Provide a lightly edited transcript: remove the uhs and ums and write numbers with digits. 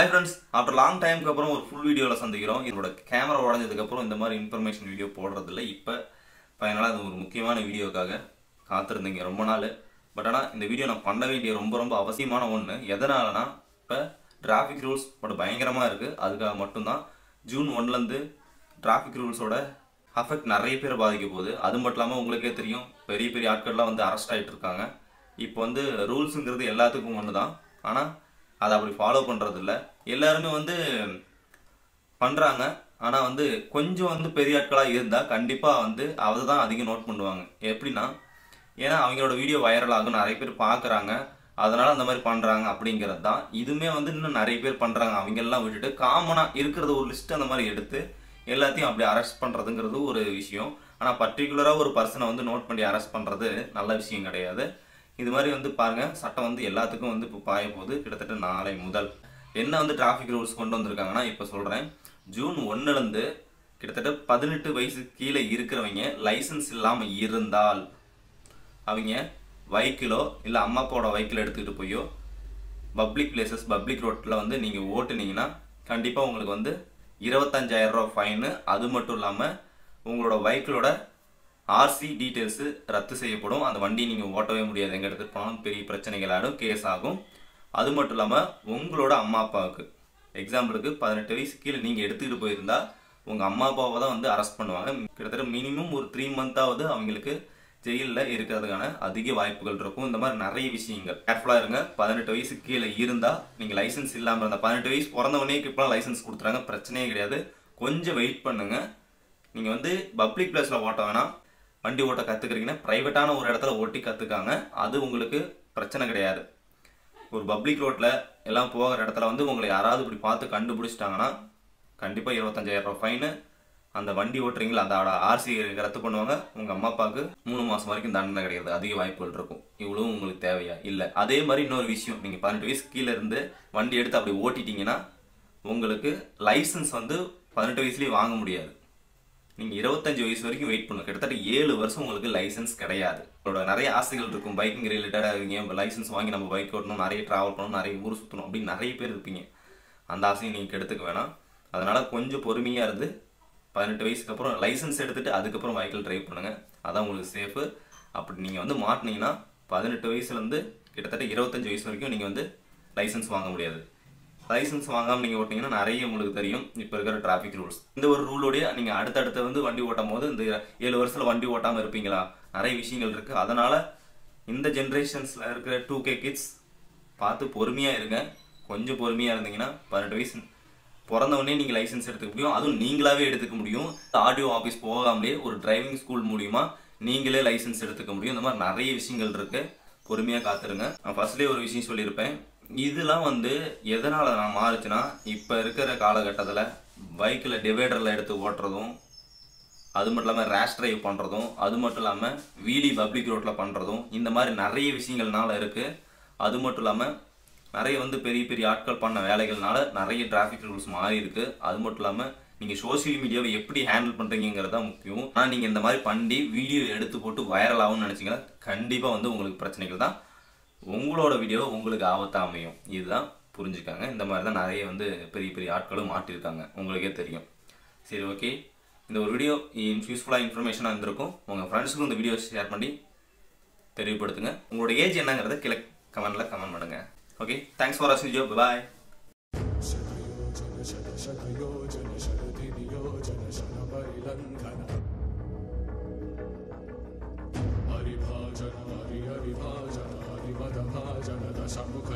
Hi friends, after long time அப்புறம் ஒரு full வீடியோல சந்திக்கிறோம். என்னோட கேமரா உடைஞ்சதுக்கு அப்புறம் இந்த மாதிரி இன்ஃபர்மேஷன் வீடியோ போடுறது இல்ல. இப்போ ஃபைனலா அது ஒரு முக்கியமான வீடியோக்காக காத்திருந்தீங்க ரொம்ப நாள். பட் ஆனா இந்த வீடியோ நான் பண்ண வேண்டிய ரொம்ப அவசியமான ஒண்ணு. எதனாலனா இப்ப டிராஃபிக் ரூல்ஸ் பயங்கரமா இருக்கு. அதுக்காக மட்டும் தான் ஜூன் 1ல இருந்து டிராஃபிக் ரூல்ஸோட அஃபெக்ட் நிறைய பேர் பாதிக்க போகுது. அது மட்டும் இல்லாம உங்களுக்கே தெரியும் பெரிய ஆட்கள்லாம் வந்து அரெஸ்ட் ஆயிட்டு இருக்காங்க. இப்போ வந்து ரூல்ஸ்ங்கிறது எல்லாத்துக்கும் ஒண்ணுதான். ஆனா அதை அப்படி ஃபாலோ பண்றது இல்ல. எல்லாருமே வந்து பண்றாங்க. ஆனா வந்து கொஞ்சம் வந்து பெரிய ஆட்களா இருந்தா கண்டிப்பா வந்து அதுதான் அதிகம் நோட் பண்ணுவாங்க. எப்படின்னா ஏன்னா அவங்களோட வீடியோ வைரல் ஆகும், நிறைய பேர் பாக்குறாங்க, அதனால அந்த மாதிரி பண்றாங்க அப்படிங்கிறது தான். இதுமே வந்து இன்னும் நிறைய பேர் பண்றாங்க. அவங்க எல்லாம் விட்டுட்டு காமனா இருக்கிறது ஒரு லிஸ்ட் அந்த மாதிரி எடுத்து எல்லாத்தையும் அப்படி அரெஸ்ட் பண்றதுங்கிறது ஒரு விஷயம். ஆனா பர்டிகுலரா ஒரு பர்சனை வந்து நோட் பண்ணி அரெஸ்ட் பண்றது நல்ல விஷயம் கிடையாது. இது மாதிரி வந்து பாருங்க, சட்டம் வந்து எல்லாத்துக்கும் வந்து இப்போ பாய போகுது. கிட்டத்தட்ட நாளை முதல் என்ன வந்து டிராஃபிக் ரூல்ஸ் கொண்டு வந்திருக்காங்கன்னா இப்போ சொல்றேன். ஜூன் 1ல இருந்து கிட்டத்தட்ட 18 வயசு கீழே இருக்கிறவங்க லைசன்ஸ் இல்லாம இருந்தால் அவங்க வைக்கிலோ இல்ல அம்மா அப்பாவோட வைக்கில் எடுத்துக்கிட்டு போயோ பப்ளிக் பிளேசஸ் பப்ளிக் ரோட்ல வந்து நீங்க ஓட்டுனீங்கன்னா கண்டிப்பா உங்களுக்கு வந்து 25,000 ரூபாய் ஃபைனு. அது மட்டும் இல்லாம உங்களோட வைக்கிலோட ஆர்சி டீடைல்ஸ் ரத்து செய்யப்படும். அந்த வண்டி நீங்க ஓட்டவே முடியாது. எங்க எடுத்துட்டு போனாலும் பெரிய பிரச்சனைகள் ஆகும், கேஸ் ஆகும். அது மட்டும் இல்லாம உங்களோட அம்மா அப்பாவுக்கு எக்ஸாம்பிளுக்கு 18 வயசு கீழே நீங்க எடுத்துக்கிட்டு போயிருந்தா உங்க அம்மா அப்பாவை தான் வந்து அரெஸ்ட் பண்ணுவாங்க. கிட்டத்தட்ட மினிமம் ஒரு 3 மந்தாவது அவங்களுக்கு ஜெயிலில் இருக்கிறதுக்கான அதிக வாய்ப்புகள் இருக்கும். இந்த மாதிரி நிறைய விஷயங்கள் கேர்ஃபுல்லா இருங்க. 18 வயசு கீழே இருந்தா நீங்க லைசன்ஸ் இல்லாம இருந்தா 18 வயசு பிறந்தவனே இப்போ லைசன்ஸ் கொடுத்துறாங்க, பிரச்சனையே கிடையாது. கொஞ்சம் வெயிட் பண்ணுங்க. நீங்க வந்து பப்ளிக் பிளேஸ்ல ஓட்ட வேணாம். வண்டி ஓட்ட கத்துக்கிறீங்கன்னா பிரைவேட்டான ஒரு இடத்துல ஓட்டி கத்துக்காங்க. அது உங்களுக்கு பிரச்சனை கிடையாது. ஒரு பப்ளிக் ரோட்ல எல்லாம் போகிற இடத்துல வந்து உங்களை யாராவது இப்படி பார்த்து கண்டுபிடிச்சிட்டாங்கன்னா கண்டிப்பா 25,000 ரூபாய் ஃபைனு. அந்த வண்டி ஓட்டுறீங்களா அதோட ஆர்சி ரத்து பண்ணுவாங்க. உங்க அம்மா அப்பாவுக்கு 3 மாசம் வரைக்கும் தண்டனை கிடையாது. அதிக வாய்ப்புகள் இருக்கும். இவ்வளவும் உங்களுக்கு தேவையா இல்ல. அதே மாதிரி இன்னொரு விஷயம், நீங்க 18 வயசு கீழே இருந்து வண்டி எடுத்து அப்படி ஓட்டிட்டீங்கன்னா உங்களுக்கு லைசன்ஸ் வந்து 18 வயசுலயே வாங்க முடியாது. நீங்க 25 வயசு வரைக்கும் வெயிட் பண்ணுங்க. கிட்டத்தட்ட 7 வருஷம் உங்களுக்கு லைசன்ஸ் கிடையாது. உங்களோட நிறைய ஆசைகள் இருக்கும். பைக்கிங் ரிலேட்டடா இருக்கீங்க, லைசன்ஸ் வாங்கி நம்ம பைக் ஓட்டணும், நிறைய டிராவல் பண்ணணும், நிறைய ஊர் சுற்றணும் அப்படின்னு நிறைய பேர் இருப்பீங்க. அந்த ஆசையை நீங்க எடுத்துக்க வேணாம். அதனால கொஞ்சம் பொறுமையா இருந்து 18 வயசுக்கு அப்புறம் லைசன்ஸ் எடுத்துட்டு அதுக்கப்புறம் பைக்கில் டிரைவ் பண்ணுங்க. அதான் உங்களுக்கு சேஃபு. அப்படி நீங்க வந்து மாட்டினீங்கன்னா 18 வயசுல இருந்து கிட்டத்தட்ட 25 வயசு வரைக்கும் நீங்க வந்து லைசன்ஸ் வாங்க முடியாது. லைசன்ஸ் வாங்காம நீங்க ஓட்டிங்கன்னா நிறைய உங்களுக்கு தெரியும் இப்போ இருக்கிற டிராஃபிக் ரூல்ஸ். இந்த ஒரு ரூலோடய நீங்க அடுத்தடுத்து வந்து வண்டி ஓட்டும் போது இந்த 7 வருஷத்துல வண்டி ஓட்டாம இருப்பீங்களா, நிறைய விஷயங்கள் இருக்கு. அதனால இந்த ஜென்ரேஷன்ஸ்ல இருக்கிற 2K கிட்ஸ் பார்த்து பொறுமையா இருங்க. கொஞ்சம் பொறுமையா இருந்தீங்கன்னா 18 வயசு பிறந்தவொடனே நீங்க லைசன்ஸ் எடுத்துக்க முடியும். அதுவும் நீங்களாவே எடுத்துக்க முடியும். ஆர்டிஓ ஆஃபீஸ் போகாமலே ஒரு டிரைவிங் ஸ்கூல் மூலியமா நீங்களே லைசன்ஸ் எடுத்துக்க முடியும். இந்த மாதிரி நிறைய விஷயங்கள் இருக்கு. பொறுமையா காத்துருங்க. நான் ஃபர்ஸ்ட்லேயே ஒரு விஷயம் சொல்லியிருப்பேன். இதெல்லாம் வந்து எதனால நான் மாறுச்சுன்னா இப்ப இருக்கிற காலகட்டத்தில் பைக்கில் டிவைடர்ல எடுத்து ஓட்டுறதும், அது மட்டும் இல்லாமல் ரேஷ் டிரைவ் பண்றதும், அது மட்டும் இல்லாமல் வீலி பப்ளிக் ரோட்ல பண்றதும், இந்த மாதிரி நிறைய விஷயங்கள்னால இருக்கு. அது மட்டும் இல்லாமல் நிறைய வந்து பெரிய ஆட்கள் பண்ண வேலைகள்னால நிறைய டிராஃபிக் ரூல்ஸ் மாறி இருக்கு. அது மட்டும் இல்லாமல் நீங்க சோசியல் மீடியாவை எப்படி ஹேண்டில் பண்றீங்கிறது தான் முக்கியம். ஆனா நீங்க இந்த மாதிரி பண்ணி வீடியோ எடுத்து போட்டு வைரல் ஆகும்னு நினைச்சீங்கன்னா கண்டிப்பா வந்து உங்களுக்கு பிரச்சனைகள் தான். உங்களோட வீடியோ உங்களுக்கு ஆபத்தா அமையும். இதுதான் புரிஞ்சுக்காங்க. இந்த மாதிரி தான் நிறைய வந்து பெரிய ஆட்களும் மாட்டிருக்காங்க, உங்களுக்கே தெரியும். சரி, ஓகே. இந்த ஒரு வீடியோ யூஸ்ஃபுல்லாக இன்ஃபர்மேஷனாக இருந்திருக்கும். உங்கள் ஃப்ரெண்ட்ஸுக்கும் இந்த வீடியோ ஷேர் பண்ணி தெரியப்படுத்துங்க. உங்களோட ஏஜ் என்னங்கிறத கீழே கமெண்ட்ல கமெண்ட் பண்ணுங்க. ஓகே, தேங்க்ஸ் ஃபார் வாட்சிங் வீடியோ. பாய். हरिभाजन हरि हरिभाजन हरिमद भाजन दशमुख